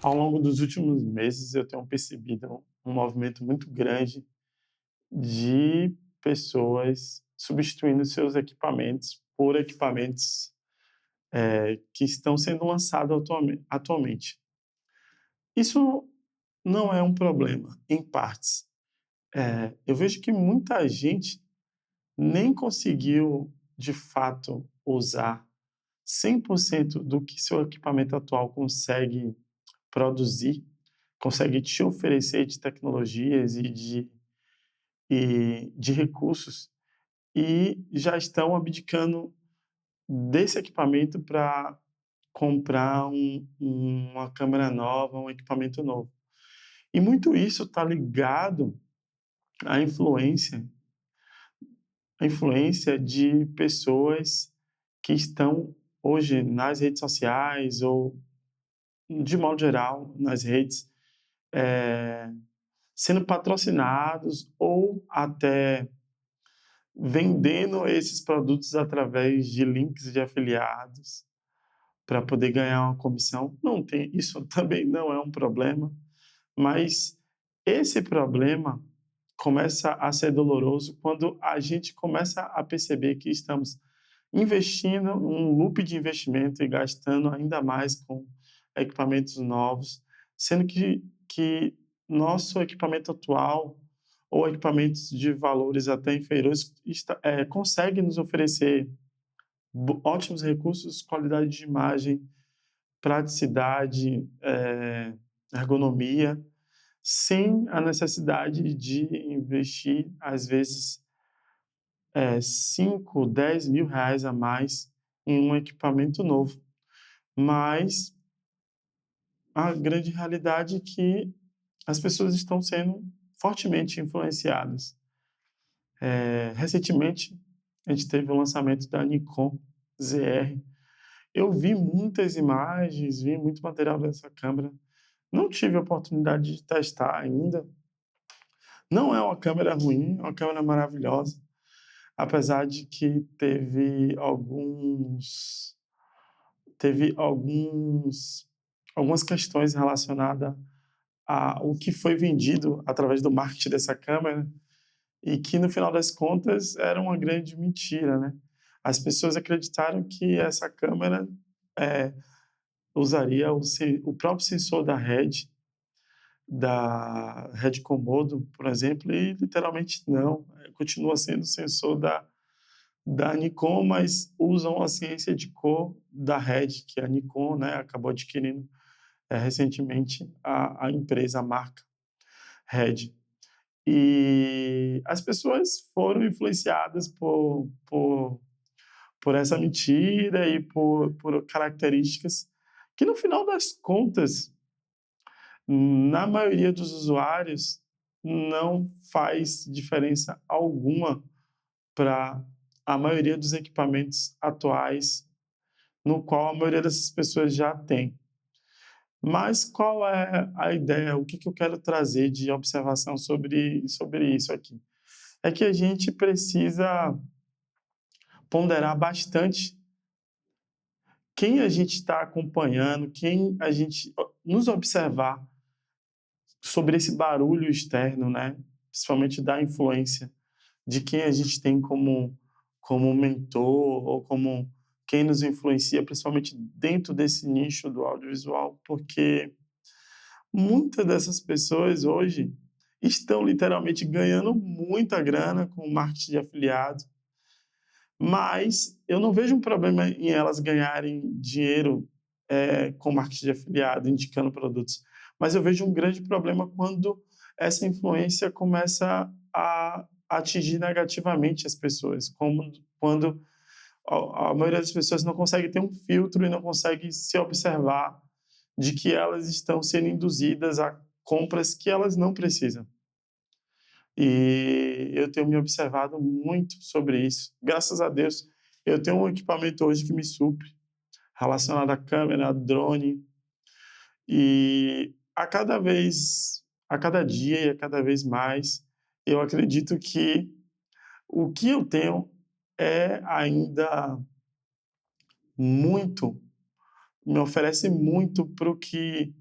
Ao longo dos últimos meses, eu tenho percebido um movimento muito grande de pessoas substituindo seus equipamentos por equipamentos, que estão sendo lançados atualmente. Isso não é um problema, em partes. Eu vejo que muita gente nem conseguiu, de fato, usar 100% do que seu equipamento atual consegue produzir, consegue te oferecer de tecnologias e de recursos, e já estão abdicando desse equipamento para comprar uma câmera nova, um equipamento novo. E muito isso está ligado à influência de pessoas que estão hoje nas redes sociais ou, de modo geral, nas redes, eh, sendo patrocinados ou até vendendo esses produtos através de links de afiliados para poder ganhar uma comissão. Não tem, isso também não é um problema, mas esse problema começa a ser doloroso quando a gente começa a perceber que estamos investindo um loop de investimento e gastando ainda mais com equipamentos novos, sendo que nosso equipamento atual ou equipamentos de valores até inferiores consegue nos oferecer ótimos recursos, qualidade de imagem, praticidade, ergonomia, sem a necessidade de investir, às vezes, 5, 10 mil reais a mais em um equipamento novo. Mas a grande realidade é que as pessoas estão sendo fortemente influenciadas. Recentemente, a gente teve o lançamento da Nikon ZR. Eu vi muitas imagens, vi muito material dessa câmera. Não tive a oportunidade de testar ainda. Não é uma câmera ruim, é uma câmera maravilhosa, apesar de que algumas questões relacionadas ao que foi vendido através do marketing dessa câmera e que, no final das contas, era uma grande mentira, né. As pessoas acreditaram que essa câmera, eh, usaria o próprio sensor da Red Komodo, por exemplo, e literalmente não, continua sendo o sensor da Nikon, mas usam a ciência de cor da Red, que a Nikon, né, acabou adquirindo, recentemente a empresa, a marca Red. E as pessoas foram influenciadas por essa mentira e por características que, no final das contas, na maioria dos usuários, não faz diferença alguma para a maioria dos equipamentos atuais, no qual a maioria dessas pessoas já tem. Mas qual é a ideia? O que eu quero trazer de observação sobre isso aqui? É que a gente precisa ponderar bastante quem a gente está acompanhando, quem a gente nos observar sobre esse barulho externo, né? Principalmente da influência de quem a gente tem como mentor ou como quem nos influencia, principalmente dentro desse nicho do audiovisual, porque muitas dessas pessoas hoje estão literalmente ganhando muita grana com o marketing de afiliado, mas eu não vejo um problema em elas ganharem dinheiro, com marketing de afiliado, indicando produtos, mas eu vejo um grande problema quando essa influência começa a atingir negativamente as pessoas, como quando a maioria das pessoas não consegue ter um filtro e não consegue se observar de que elas estão sendo induzidas a compras que elas não precisam. E eu tenho me observado muito sobre isso. Graças a Deus, eu tenho um equipamento hoje que me supre, relacionado à câmera, a drone, e a cada dia e a cada vez mais, eu acredito que o que eu tenho é ainda muito, me oferece muito para o que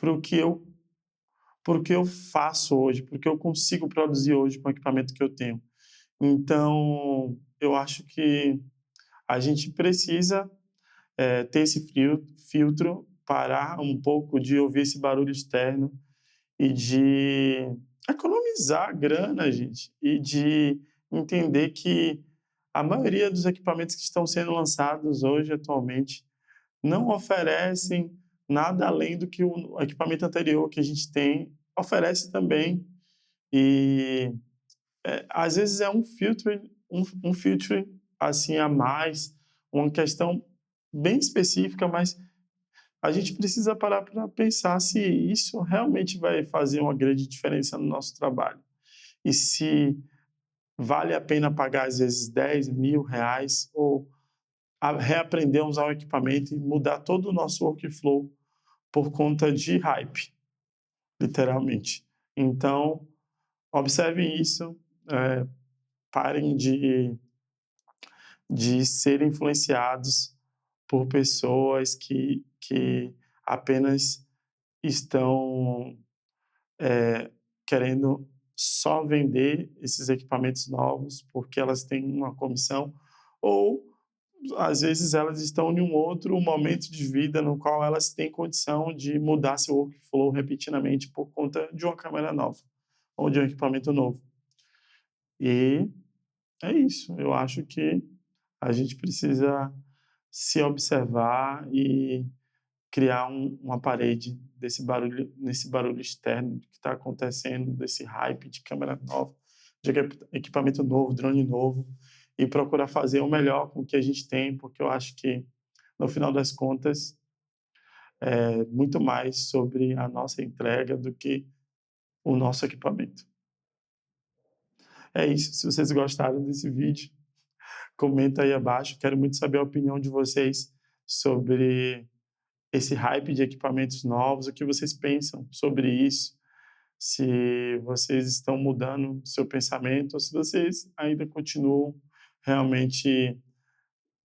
para o que eu faço hoje, para o que eu consigo produzir hoje com o equipamento que eu tenho. Então, eu acho que a gente precisa, ter esse filtro, parar um pouco de ouvir esse barulho externo e de economizar grana, gente, e de entender que a maioria dos equipamentos que estão sendo lançados hoje, atualmente, não oferecem nada além do que o equipamento anterior que a gente tem oferece também. E, às vezes é um filtro, assim, a mais, uma questão bem específica, mas a gente precisa parar para pensar se isso realmente vai fazer uma grande diferença no nosso trabalho. E se vale a pena pagar, às vezes, R$ 10.000 ou reaprender a usar o equipamento e mudar todo o nosso workflow por conta de hype, literalmente. Então, observem isso, parem de ser influenciados por pessoas que apenas estão, querendo só vender esses equipamentos novos porque elas têm uma comissão, ou às vezes elas estão em um outro momento de vida no qual elas têm condição de mudar seu workflow repetidamente por conta de uma câmera nova ou de um equipamento novo. E é isso, eu acho que a gente precisa se observar e criar uma parede desse barulho, nesse barulho externo que está acontecendo, desse hype de câmera nova, de equipamento novo, drone novo, e procurar fazer o melhor com o que a gente tem, porque eu acho que, no final das contas, é muito mais sobre a nossa entrega do que o nosso equipamento. É isso, se vocês gostaram desse vídeo, comenta aí abaixo, quero muito saber a opinião de vocês sobre esse hype de equipamentos novos, o que vocês pensam sobre isso, se vocês estão mudando seu pensamento ou se vocês ainda continuam realmente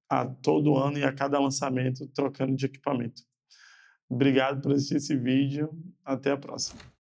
a todo ano e a cada lançamento trocando de equipamento. Obrigado por assistir esse vídeo, até a próxima.